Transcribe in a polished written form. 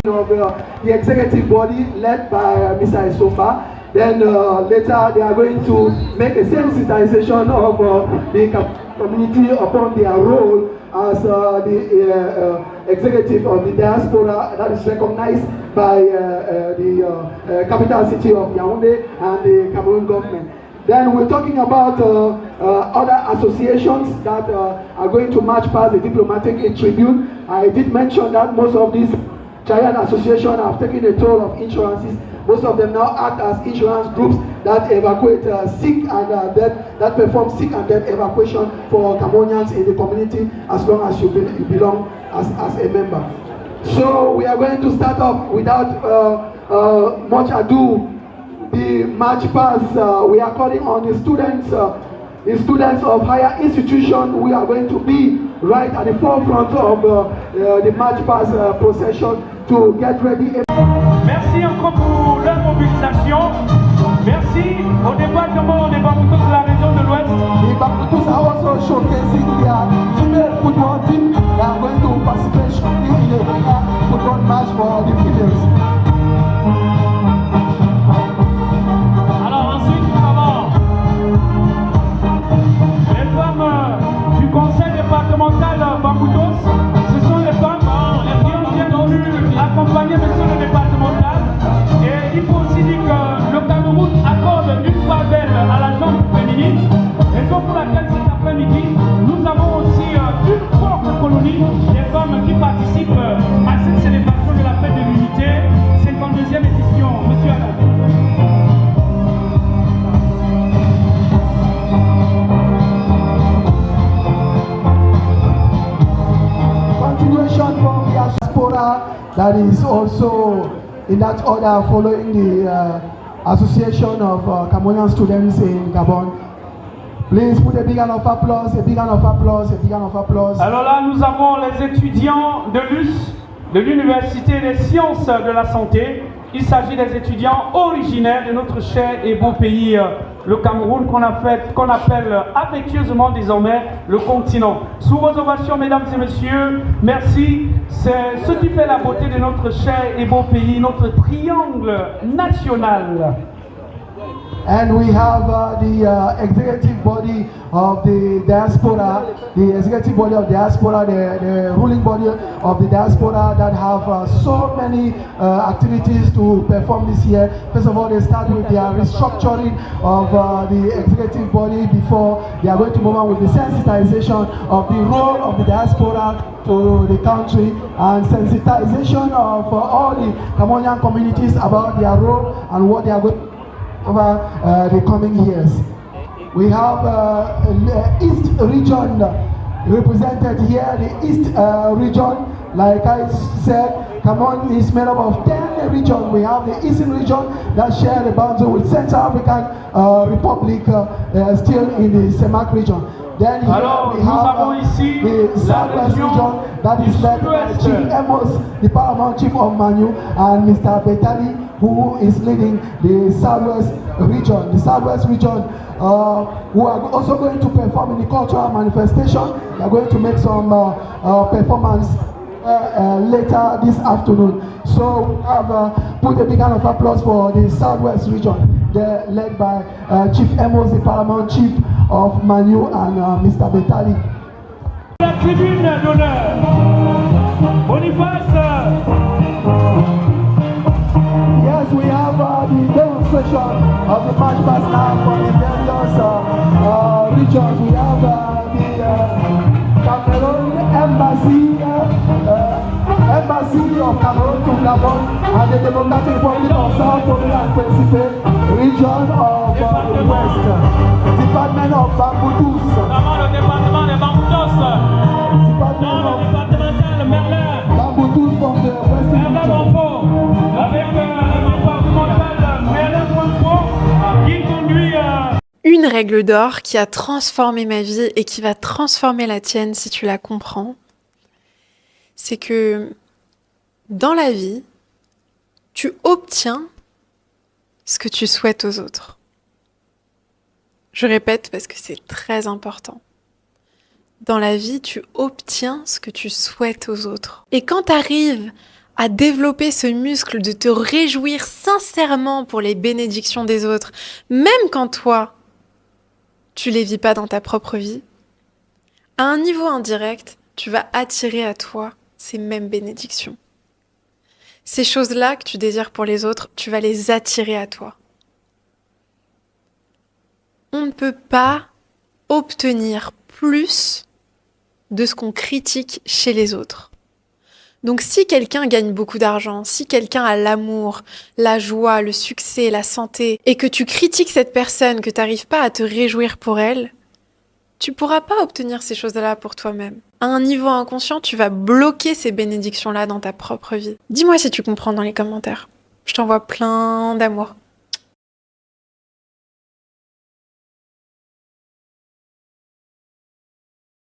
of the executive body led by Mr. Esomba. Then later they are going to make a sensitization of the community upon their role as the executive of the diaspora that is recognized by the capital city of Yaoundé and the Cameroon government. Then we're talking about other associations that are going to march past the diplomatic tribune. I did mention that most of these giant associations have taken a toll of insurances. Most of them now act as insurance groups that evacuate sick and death, that perform sick and death evacuation for Cameroonians in the community as long as you belong as a member. So we are going to start off without much ado. The march past, we are calling on the students of higher institution. We are going to be right at the forefront of the march past procession to get ready. Merci encore pour leur mobilisation. Merci au département des Bamboutos de la région de l'Ouest. The Bamboutos are also showcasing their female football team. They are going to participate in the football match for the females. Alors ensuite, nous avons les femmes du conseil départemental Bamboutos. Ce sont les femmes qui ont bien voulu accompagner monsieur le départemental. Et il faut aussi dire que le Cameroun accorde une faveur à la jambe féminine. Raison pour laquelle cet après-midi, nous avons aussi une forte colonie des femmes qui participent à cette célébration de la fête de l'unité, 52e édition. Monsieur Adam. Continuation from the diaspora that is also in that order following the Association of Cameroonian Students in Gabon. Please put a big round of applause, a big round of applause, a big round of applause. Alors là, nous avons les étudiants de l'US, de l'Université des sciences de la santé. Il s'agit des étudiants originaires de notre cher et beau pays, le Cameroun, qu'on appelle affectueusement désormais le continent. Sous vos ovations, mesdames et messieurs, merci. C'est ce qui fait la beauté de notre cher et beau pays, notre triangle national. And we have the executive body of the diaspora, the executive body of diaspora, the ruling body of the diaspora that have so many activities to perform this year. First of all, they start with their restructuring of the executive body before they are going to move on with the sensitization of the role of the diaspora to the country and sensitization of all the Cameroonian communities about their role and what they are going to over the coming years. We have East region represented here. The East region, like I said, Cameroon is made up of 10 regions. We have the Eastern region that share the boundary with Central African Republic, still in the CEMAC region. Then alors, we have the Southwest region that is led by Chief Amos, the Paramount Chief of Manu, and Mr. Betali, who is leading the Southwest region. The Southwest region, who are also going to perform in the cultural manifestation. They are going to make some performance later this afternoon. So we have put a big round of applause for the Southwest region. They're led by Chief Amos, the Paramount Chief of Manu, and Mr. Betali. La tribune d'honneur, Boniface. Yes, we have the demonstration of the march past now from the various regions. We have the Cameroon Embassy of Cameroon to Gabon and the Democratic Republic of South Korea and Principe, region of the West. Department of Bamboutos. Le département de Bamboutos. Department of départemental Merlin. Bamboutos from the Western region. Avec le départemental Merlin qui conduit Une règle d'or qui a transformé ma vie et qui va transformer la tienne si tu la comprends, c'est que dans la vie, tu obtiens ce que tu souhaites aux autres. Je répète parce que c'est très important. Dans la vie, tu obtiens ce que tu souhaites aux autres. Et quand tu arrives à développer ce muscle de te réjouir sincèrement pour les bénédictions des autres, même quand toi, tu les vis pas dans ta propre vie, à un niveau indirect, tu vas attirer à toi ces mêmes bénédictions. Ces choses-là que tu désires pour les autres, tu vas les attirer à toi. On ne peut pas obtenir plus de ce qu'on critique chez les autres. Donc si quelqu'un gagne beaucoup d'argent, si quelqu'un a l'amour, la joie, le succès, la santé, et que tu critiques cette personne, que tu n'arrives pas à te réjouir pour elle, tu pourras pas obtenir ces choses-là pour toi-même. À un niveau inconscient, tu vas bloquer ces bénédictions-là dans ta propre vie. Dis-moi si tu comprends dans les commentaires. Je t'envoie plein d'amour.